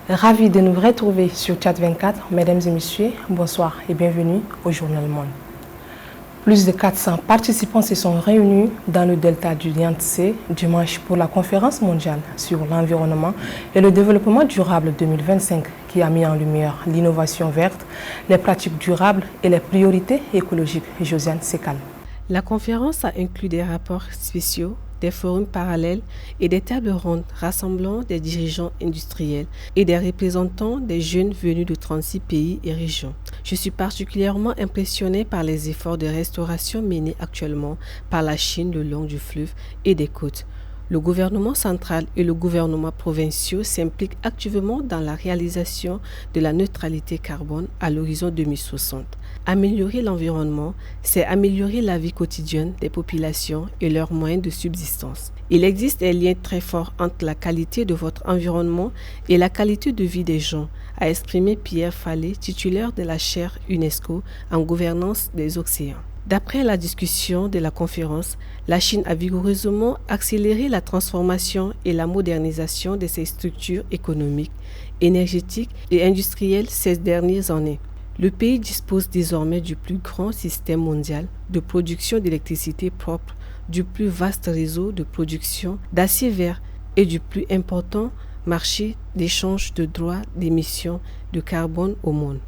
Ravi de nous retrouver sur Chat 24. Mesdames et messieurs, bonsoir et bienvenue au Journal Monde. Plus de 400 participants se sont réunis dans le delta du Yangtze dimanche pour la conférence mondiale sur l'environnement et le développement durable 2025 qui a mis en lumière l'innovation verte, les pratiques durables et les priorités écologiques. Josiane Sekal. La conférence a inclus des rapports spéciaux, des forums parallèles et des tables rondes rassemblant des dirigeants industriels et des représentants des jeunes venus de 36 pays et régions. Je suis particulièrement impressionnée par les efforts de restauration menés actuellement par la Chine le long du fleuve et des côtes. Le gouvernement central et le gouvernement provinciaux s'impliquent activement dans la réalisation de la neutralité carbone à l'horizon 2060. Améliorer l'environnement, c'est améliorer la vie quotidienne des populations et leurs moyens de subsistance. Il existe un lien très fort entre la qualité de votre environnement et la qualité de vie des gens, a exprimé Pierre Fallet, titulaire de la chaire UNESCO en gouvernance des océans. D'après la discussion de la conférence, la Chine a vigoureusement accéléré la transformation et la modernisation de ses structures économiques, énergétiques et industrielles ces dernières années. Le pays dispose désormais du plus grand système mondial de production d'électricité propre, du plus vaste réseau de production d'acier vert et du plus important marché d'échange de droits d'émission de carbone au monde.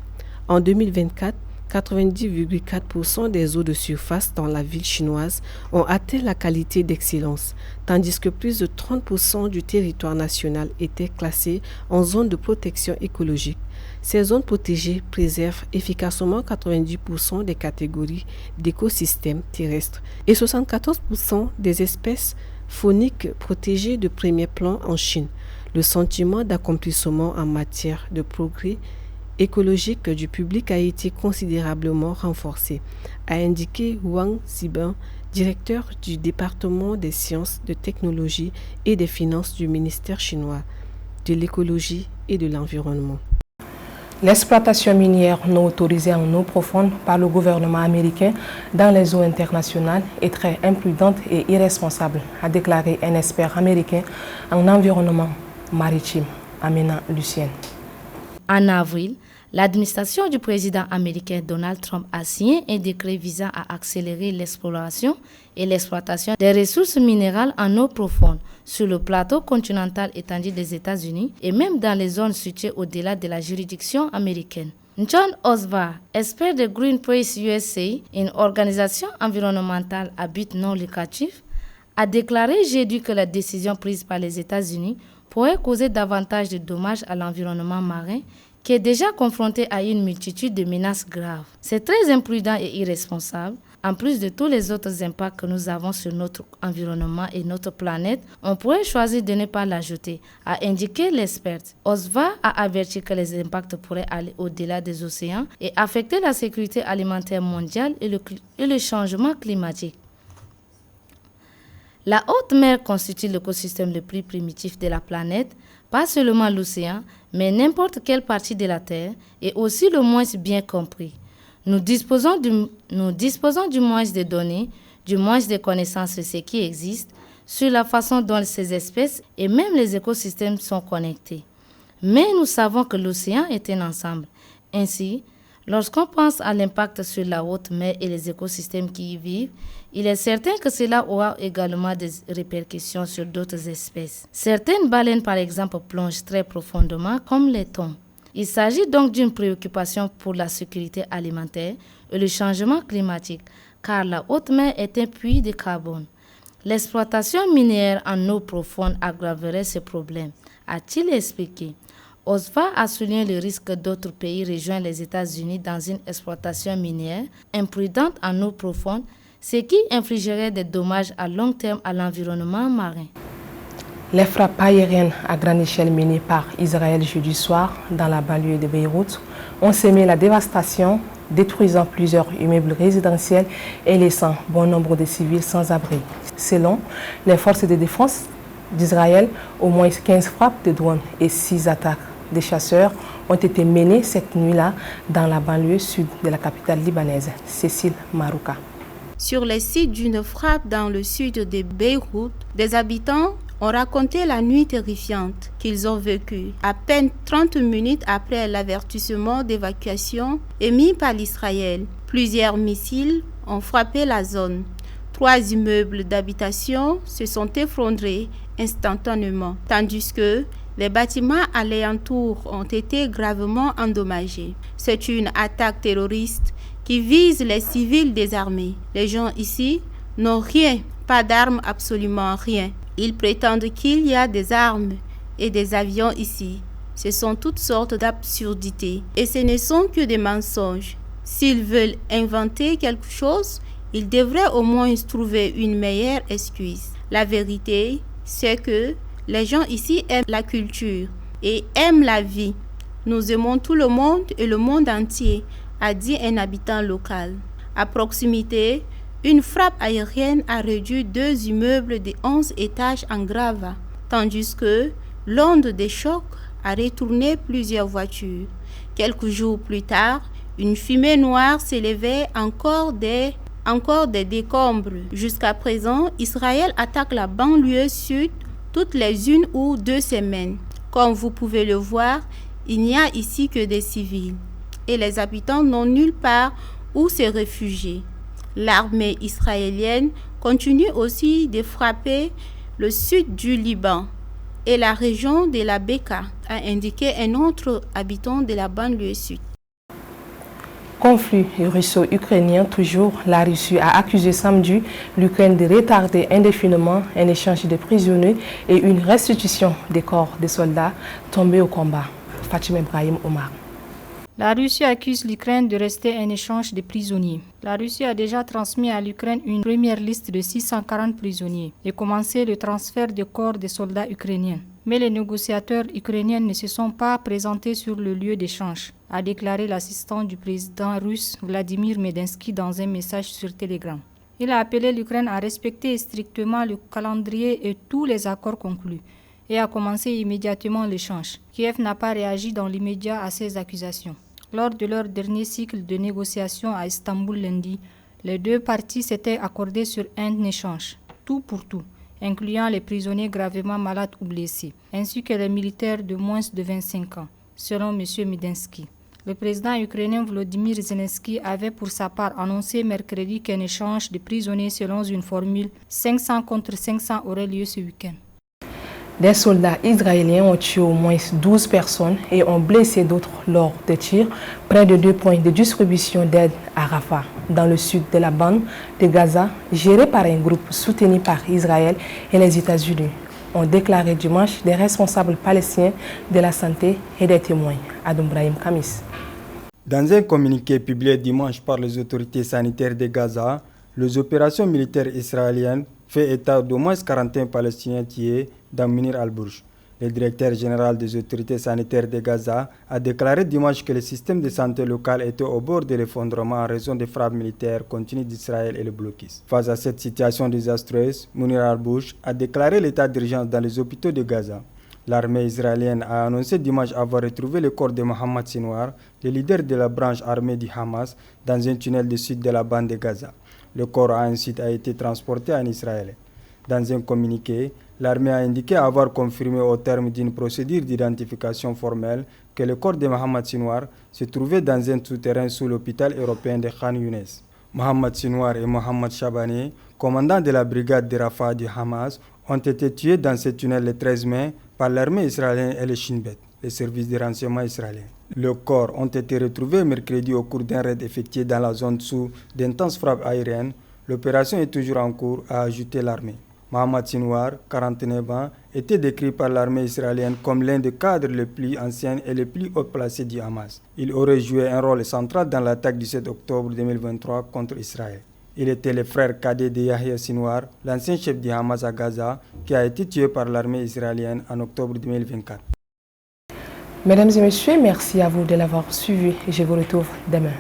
En 2024, 90,4% des eaux de surface dans la ville chinoise ont atteint la qualité d'excellence, tandis que plus de 30% du territoire national était classé en zone de protection écologique. Ces zones protégées préservent efficacement 90% des catégories d'écosystèmes terrestres et 74% des espèces fauniques protégées de premier plan en Chine. Le sentiment d'accomplissement en matière de progrès écologique du public a été considérablement renforcé, a indiqué Wang Zibin, directeur du département des sciences, de technologie et des finances du ministère chinois de l'écologie et de l'environnement. L'exploitation minière non autorisée en eau profonde par le gouvernement américain dans les eaux internationales est très imprudente et irresponsable, a déclaré un expert américain en environnement maritime, Amina Lucienne. En avril, l'administration du président américain Donald Trump a signé un décret visant à accélérer l'exploration et l'exploitation des ressources minérales en eau profonde sur le plateau continental étendu des États-Unis et même dans les zones situées au-delà de la juridiction américaine. John Osvar, expert de Greenpeace USA, une organisation environnementale à but non lucratif, a déclaré jeudi que la décision prise par les États-Unis pourrait causer davantage de dommages à l'environnement marin qui est déjà confronté à une multitude de menaces graves. C'est très imprudent et irresponsable. En plus de tous les autres impacts que nous avons sur notre environnement et notre planète, on pourrait choisir de ne pas l'ajouter, a indiqué l'experte. Osva a averti que les impacts pourraient aller au-delà des océans et affecter la sécurité alimentaire mondiale et le changement climatique. La haute mer constitue l'écosystème le plus primitif de la planète, pas seulement l'océan, mais n'importe quelle partie de la Terre, et aussi le moins bien compris. Nous disposons du moins de données, du moins de connaissances sur ce qui existe, sur la façon dont ces espèces et même les écosystèmes sont connectés. Mais nous savons que l'océan est un ensemble. Ainsi, lorsqu'on pense à l'impact sur la haute mer et les écosystèmes qui y vivent, il est certain que cela aura également des répercussions sur d'autres espèces. Certaines baleines, par exemple, plongent très profondément, comme les thons. Il s'agit donc d'une préoccupation pour la sécurité alimentaire et le changement climatique, car la haute mer est un puits de carbone. L'exploitation minière en eau profonde aggraverait ce problème, a-t-il expliqué. OSVA a souligné le risque que d'autres pays rejoignent les États-Unis dans une exploitation minière imprudente en eau profonde, ce qui infligerait des dommages à long terme à l'environnement marin. Les frappes aériennes à grande échelle menées par Israël jeudi soir dans la banlieue de Beyrouth ont semé la dévastation, détruisant plusieurs immeubles résidentiels et laissant bon nombre de civils sans abri. Selon les forces de défense d'Israël, au moins 15 frappes de drones et 6 attaques de chasseurs ont été menées cette nuit-là dans la banlieue sud de la capitale libanaise, Cécile Marouka. Sur les sites d'une frappe dans le sud de Beyrouth, des habitants ont raconté la nuit terrifiante qu'ils ont vécue à peine 30 minutes après l'avertissement d'évacuation émis par l'Israël. Plusieurs missiles ont frappé la zone. 3 immeubles d'habitation se sont effondrés instantanément, tandis que les bâtiments alentours ont été gravement endommagés. C'est une attaque terroriste qui vise les civils désarmés. Les gens ici n'ont rien, pas d'armes, absolument rien. Ils prétendent qu'il y a des armes et des avions ici. Ce sont toutes sortes d'absurdités et ce ne sont que des mensonges. S'ils veulent inventer quelque chose, ils devraient au moins trouver une meilleure excuse. La vérité, c'est que les gens ici aiment la culture et aiment la vie. Nous aimons tout le monde et le monde entier, a dit un habitant local. À proximité, une frappe aérienne a réduit 2 immeubles de 11 étages en gravats, tandis que l'onde des chocs a retourné plusieurs voitures. Quelques jours plus tard, une fumée noire s'élevait encore des décombres. Jusqu'à présent, Israël attaque la banlieue sud toutes les 1 ou 2 semaines. Comme vous pouvez le voir, il n'y a ici que des civils et les habitants n'ont nulle part où se réfugier. L'armée israélienne continue aussi de frapper le sud du Liban et la région de la Beka, a indiqué un autre habitant de la banlieue sud. Conflit russo-ukrainien toujours, la Russie a accusé samedi l'Ukraine de retarder indéfiniment un échange de prisonniers et une restitution des corps des soldats tombés au combat. Fatima Ibrahim Omar. La Russie accuse l'Ukraine de rester un échange de prisonniers. La Russie a déjà transmis à l'Ukraine une première liste de 640 prisonniers et commencé le transfert des corps des soldats ukrainiens. Mais les négociateurs ukrainiens ne se sont pas présentés sur le lieu d'échange, a déclaré l'assistant du président russe Vladimir Medinsky dans un message sur Telegram. Il a appelé l'Ukraine à respecter strictement le calendrier et tous les accords conclus et a commencé immédiatement l'échange. Kiev n'a pas réagi dans l'immédiat à ces accusations. Lors de leur dernier cycle de négociations à Istanbul lundi, les 2 parties s'étaient accordées sur un échange, tout pour tout, incluant les prisonniers gravement malades ou blessés, ainsi que les militaires de moins de 25 ans, selon M. Medinsky. Le président ukrainien Volodymyr Zelensky avait pour sa part annoncé mercredi qu'un échange de prisonniers selon une formule 500 contre 500 aurait lieu ce week-end. Des soldats israéliens ont tué au moins 12 personnes et ont blessé d'autres lors de tirs près de 2 points de distribution d'aide à Rafah, dans le sud de la bande de Gaza, gérée par un groupe soutenu par Israël et les États-Unis, ont déclaré dimanche des responsables palestiniens de la santé et des témoins. Adam Brahim Kamis. Dans un communiqué publié dimanche par les autorités sanitaires de Gaza, les opérations militaires israéliennes font état d'au moins 41 Palestiniens tués dans Munir al-Burj. Le directeur général des autorités sanitaires de Gaza a déclaré dimanche que le système de santé local était au bord de l'effondrement en raison des frappes militaires continues d'Israël et le blocus. Face à cette situation désastreuse, Munir al-Burj a déclaré l'état d'urgence dans les hôpitaux de Gaza. L'armée israélienne a annoncé dimanche avoir retrouvé le corps de Mohamed Sinwar, le leader de la branche armée du Hamas, dans un tunnel du sud de la bande de Gaza. Le corps a ensuite été transporté en Israël. Dans un communiqué, l'armée a indiqué avoir confirmé au terme d'une procédure d'identification formelle que le corps de Mohamed Sinwar se trouvait dans un souterrain sous l'hôpital européen de Khan Younes. Mohamed Sinwar et Mohamed Shabani, commandants de la brigade de Rafah du Hamas, ont été tués dans ce tunnel le 13 mai par l'armée israélienne et le Shin Bet, les services de renseignement israéliens. Leurs corps ont été retrouvés mercredi au cours d'un raid effectué dans la zone sous d'intenses frappes aériennes. L'opération est toujours en cours, a ajouté l'armée. Mohamed Sinwar, 49 ans, était décrit par l'armée israélienne comme l'un des cadres les plus anciens et les plus haut placés du Hamas. Il aurait joué un rôle central dans l'attaque du 7 octobre 2023 contre Israël. Il était le frère cadet de Yahya Sinwar, l'ancien chef du Hamas à Gaza, qui a été tué par l'armée israélienne en octobre 2024. Mesdames et messieurs, merci à vous de l'avoir suivi et je vous retrouve demain.